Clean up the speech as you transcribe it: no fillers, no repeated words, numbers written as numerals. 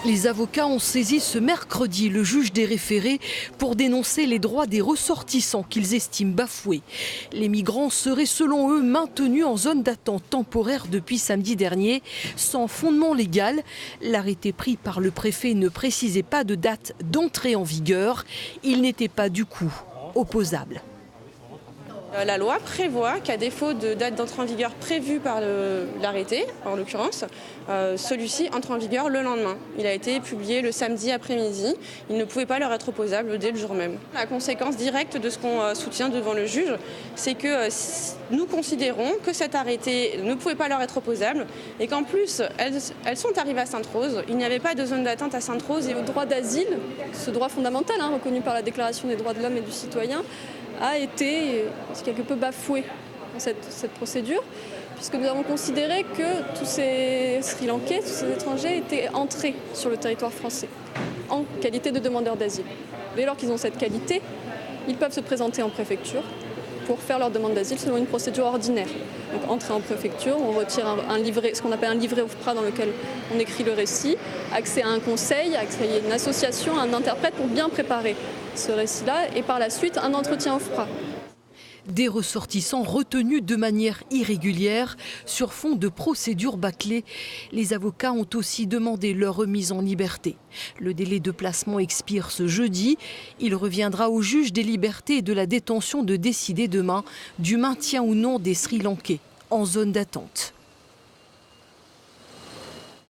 Les avocats ont saisi ce mercredi le juge des référés pour dénoncer les droits des ressortissants qu'ils estiment bafoués. Les migrants seraient selon eux maintenus en zone d'attente temporaire depuis samedi dernier, sans fondement légal. L'arrêté pris par le préfet ne précisait pas de date d'entrée en vigueur. Il n'était pas du coup opposable. La loi prévoit qu'à défaut de date d'entrée en vigueur prévue par l'arrêté, en l'occurrence, celui-ci entre en vigueur le lendemain. Il a été publié le samedi après-midi. Il ne pouvait pas leur être opposable dès le jour même. La conséquence directe de ce qu'on soutient devant le juge, c'est que nous considérons que cet arrêté ne pouvait pas leur être opposable et qu'en plus, elles sont arrivées à Sainte-Rose. Il n'y avait pas de zone d'attente à Sainte-Rose. Le droit d'asile, ce droit fondamental reconnu par la Déclaration des droits de l'homme et du citoyen, a été quelque peu bafoué dans cette procédure, puisque nous avons considéré que tous ces Sri Lankais, tous ces étrangers étaient entrés sur le territoire français en qualité de demandeurs d'asile. Dès lors qu'ils ont cette qualité, ils peuvent se présenter en préfecture pour faire leur demande d'asile selon une procédure ordinaire. Donc entrer en préfecture, on retire un livret, ce qu'on appelle un livret OFPRA dans lequel on écrit le récit, accès à un conseil, accès à une association, à un interprète pour bien préparer ce récit-là et par la suite un entretien OFPRA. Des ressortissants retenus de manière irrégulière sur fond de procédures bâclées. Les avocats ont aussi demandé leur remise en liberté. Le délai de placement expire ce jeudi. Il reviendra au juge des libertés et de la détention de décider demain du maintien ou non des Sri Lankais en zone d'attente.